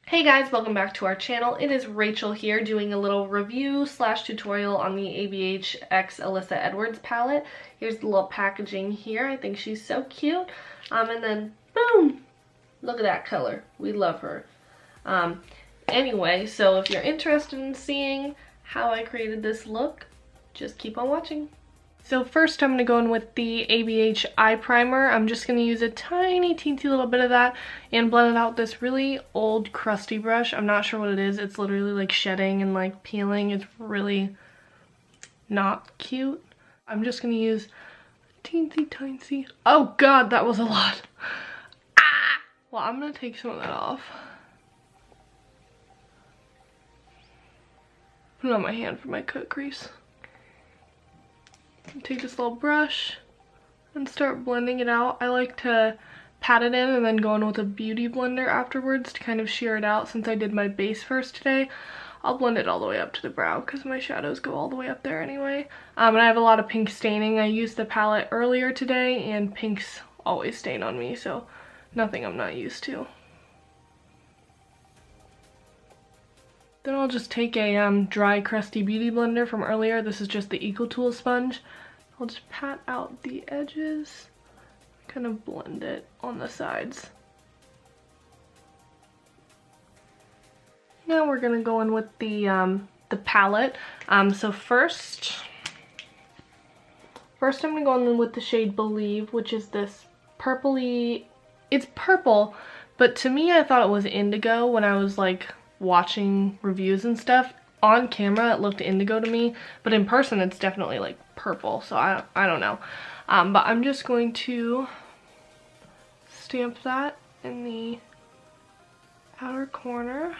Hey guys, welcome back to our channel. It is Rachel here doing a little review slash tutorial on the ABH X Alyssa Edwards palette. Here's the little packaging here. I think she's so cute. And then boom, look at that color. We love her. Anyway, so if you're interested in seeing how I created this look, just keep on watching. So first I'm going to go in with the ABH eye primer. I'm just going to use a tiny teensy little bit of that and blend it out with this really old crusty brush. I'm not sure what it is. It's literally like shedding and like peeling. It's really not cute. I'm just going to use teensy. Oh god, that was a lot. Ah! Well, I'm going to take some of that off. Put it on my hand for my cut crease. Take this little brush and start blending it out. I like to pat it in and then go in with a beauty blender afterwards to kind of sheer it out. Since I did my base first today, I'll blend it all the way up to the brow because my shadows go all the way up there anyway. And I have a lot of pink staining. I used the palette earlier today and pinks always stain on me, so nothing I'm not used to. Then I'll just take a dry crusty beauty blender from earlier. This is just the EcoTools sponge. I'll just pat out the edges, kind of blend it on the sides. Now we're gonna go in with the palette. So first I'm gonna go in with the shade Believe, which is this purpley. It's purple, but to me I thought it was indigo when I was like watching reviews and stuff. On camera it looked indigo to me, but in person it's definitely like purple, so I don't know. But I'm just going to stamp that in the outer corner.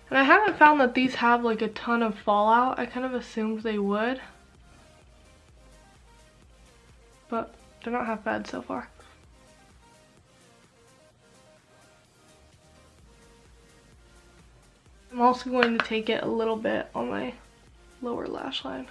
And I haven't found that these have like a ton of fallout. I kind of assumed they would, but they're not half bad so far. I'm also going to take it a little bit on my lower lash line.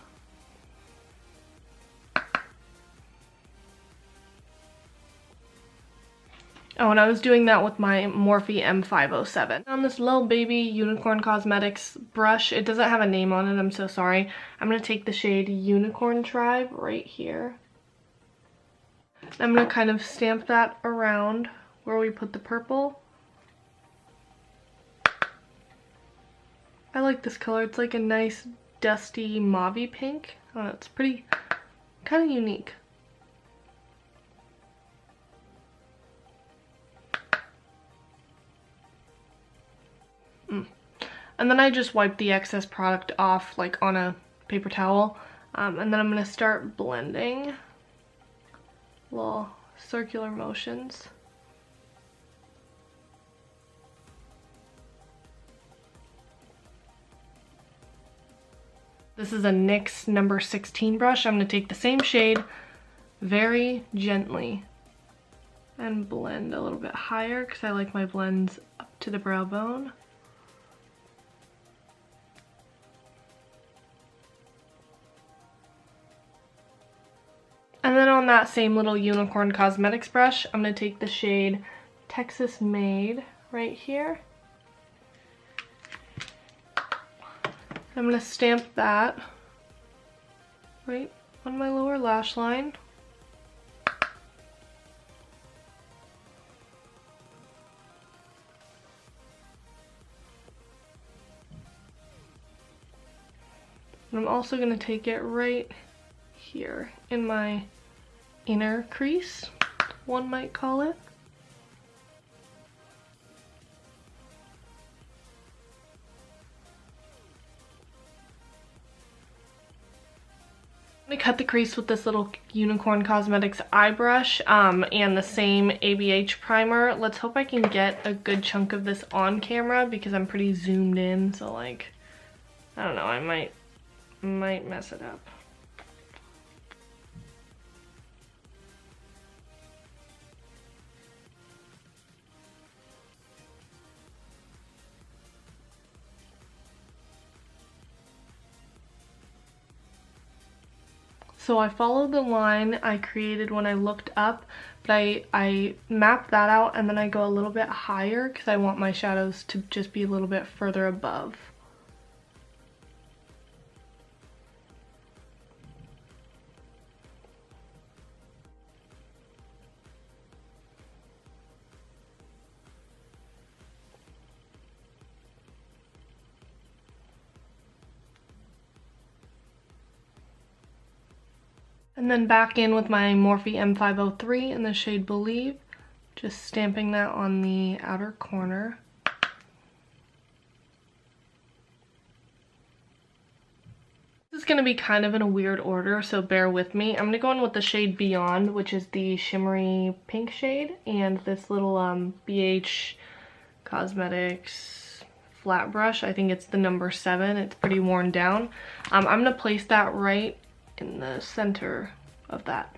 Oh, and I was doing that with my Morphe M507. On this little baby Unicorn Cosmetics brush, it doesn't have a name on it, I'm so sorry. I'm going to take the shade Unicorn Tribe right here. I'm going to kind of stamp that around where we put the purple. I like this color. It's like a nice dusty mauvey pink. I don't know, it's pretty, kind of unique. And then I just wipe the excess product off like on a paper towel. And then I'm going to start blending little circular motions. This is a NYX number 16 brush. I'm going to take the same shade very gently and blend a little bit higher because I like my blends up to the brow bone. And then on that same little Unicorn Cosmetics brush, I'm going to take the shade Texas Made right here. I'm going to stamp that right on my lower lash line. And I'm also going to take it right here in my inner crease, one might call it. I'm going to cut the crease with this little Unicorn Cosmetics eye brush and the same ABH primer. Let's hope I can get a good chunk of this on camera because I'm pretty zoomed in, so like, I don't know, I might mess it up. So I followed the line I created when I looked up, but I mapped that out and then I go a little bit higher because I want my shadows to just be a little bit further above. And then back in with my Morphe M503 in the shade Believe, just stamping that on the outer corner. This is going to be kind of in a weird order, so bear with me. I'm going to go in with the shade Beyond, which is the shimmery pink shade, and this little BH Cosmetics flat brush. I think it's the number 7. It's pretty worn down. I'm going to place that right in the center of that.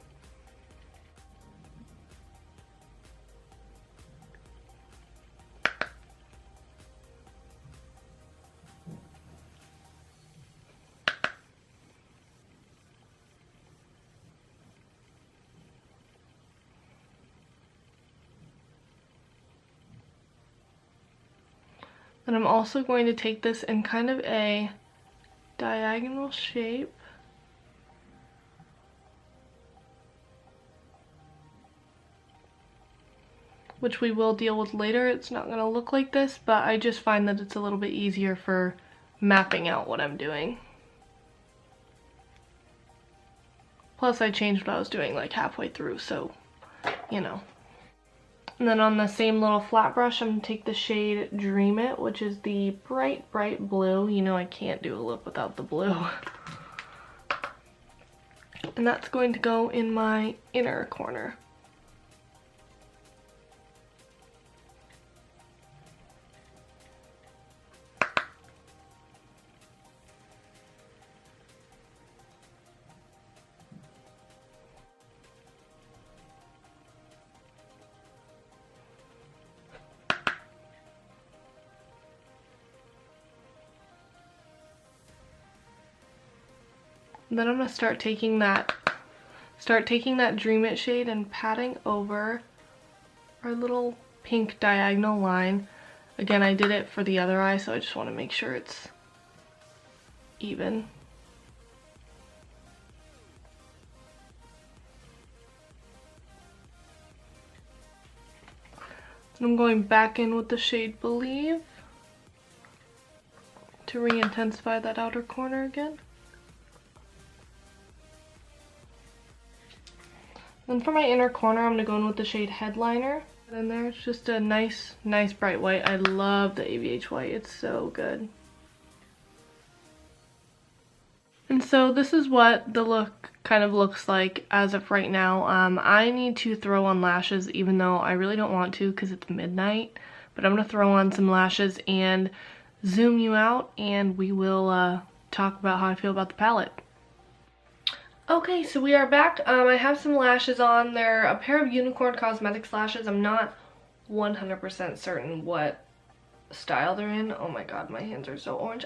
Then I'm also going to take this in kind of a diagonal shape. Which we will deal with later. It's not going to look like this, but I just find that it's a little bit easier for mapping out what I'm doing. Plus I changed what I was doing like halfway through, so, you know. And then on the same little flat brush, I'm going to take the shade Dream It, which is the bright, bright blue. You know I can't do a look without the blue. And that's going to go in my inner corner. Then I'm going to start taking that Dream It shade and patting over our little pink diagonal line. Again, I did it for the other eye, so I just want to make sure it's even. And I'm going back in with the shade Believe to re-intensify that outer corner again. Then for my inner corner, I'm going to go in with the shade Headliner. And in there, it's just a nice bright white. I love the ABH white. It's so good. And so this is what the look kind of looks like as of right now. I need to throw on lashes, even though I really don't want to because it's midnight. But I'm going to throw on some lashes and zoom you out, and we will talk about how I feel about the palette. Okay, so we are back. I have some lashes on. They're a pair of Unicorn Cosmetics lashes. I'm not 100% certain what style they're in. Oh my god, my hands are so orange.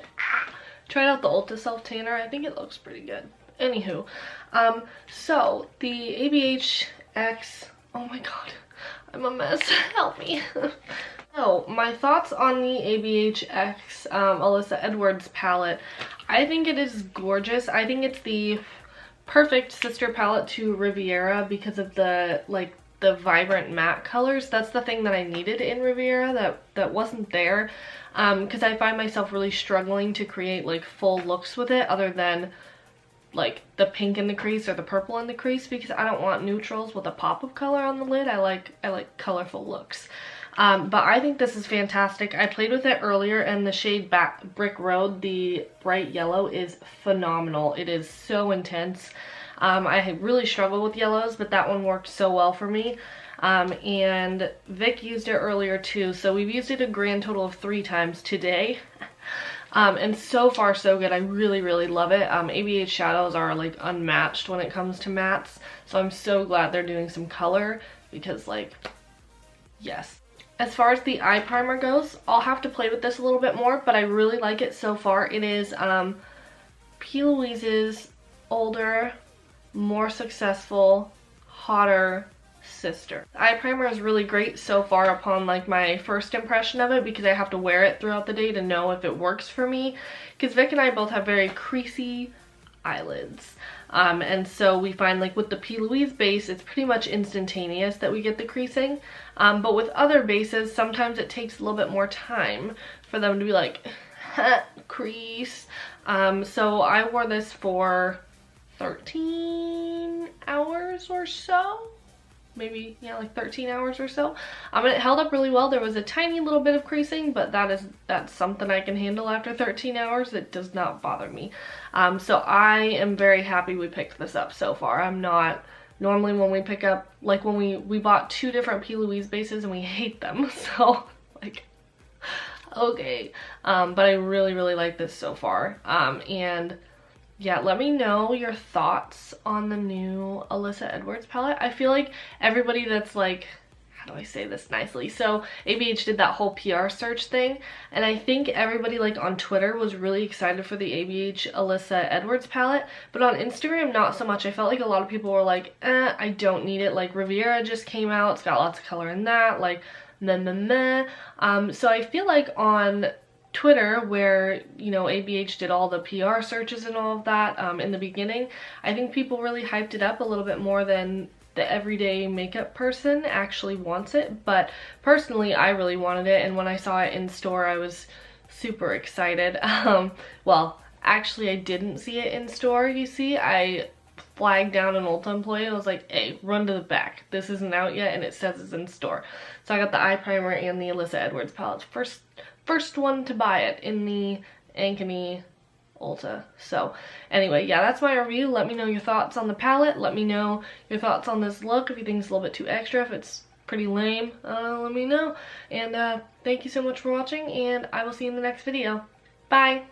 Tried out the Ulta Self Tanner. I think it looks pretty good. Anywho, so the ABH X, oh my god, I'm a mess. Help me. So, my thoughts on the ABH X Alyssa Edwards palette. I think it is gorgeous. I think it's the perfect sister palette to Riviera because of the vibrant matte colors. That's the thing that I needed in Riviera that wasn't there, because I find myself really struggling to create like full looks with it other than like the pink in the crease or the purple in the crease, because I don't want neutrals with a pop of color on the lid. I like colorful looks. But I think this is fantastic. I played with it earlier, and the shade Brick Road, the bright yellow, is phenomenal. It is so intense. I really struggle with yellows, but that one worked so well for me. And Vic used it earlier too, so we've used it a grand total of 3 times today. And so far so good. I really love it. ABH shadows are like unmatched when it comes to mattes, so I'm so glad they're doing some color because, like, yes. As far as the eye primer goes, I'll have to play with this a little bit more, but I really like it so far. It is P. Louise's older more successful, hotter sister. The eye primer is really great so far upon like my first impression of it, because I have to wear it throughout the day to know if it works for me, because Vic and I both have very creasy eyelids. And so we find like with the P. Louise base, it's pretty much instantaneous that we get the creasing. But with other bases, sometimes it takes a little bit more time for them to be like, crease. So I wore this for 13 hours or so. Maybe, yeah, like 13 hours or so. And it held up really well. There was a tiny little bit of creasing, but that's something I can handle after 13 hours. It does not bother me. So I am very happy we picked this up so far. I'm not, normally when we pick up, like when we bought 2 different P. Louise bases and we hate them. So, like, okay. But I really, really like this so far. And yeah, let me know your thoughts on the new Alyssa Edwards palette. I feel like everybody that's like, how do I say this nicely? So ABH did that whole PR search thing, and I think everybody like on Twitter was really excited for the ABH Alyssa Edwards palette, but on Instagram not so much. I felt like a lot of people were like, I don't need it. Like Riviera just came out, it's got lots of color in that, like meh meh meh. So I feel like on Twitter, where, you know, ABH did all the PR searches and all of that in the beginning, I think people really hyped it up a little bit more than the everyday makeup person actually wants it. But personally, I really wanted it, and when I saw it in store, I was super excited. Well, actually, I didn't see it in store, you see. I flagged down an Ulta employee and was like, hey, run to the back. This isn't out yet, and it says it's in store. So I got the eye primer and the Alyssa Edwards palette. First one to buy it in the Ankeny Ulta. So anyway, yeah, that's my review. Let me know your thoughts on the palette. Let me know your thoughts on this look. If you think it's a little bit too extra, if it's pretty lame, let me know. And thank you so much for watching, and I will see you in the next video. Bye!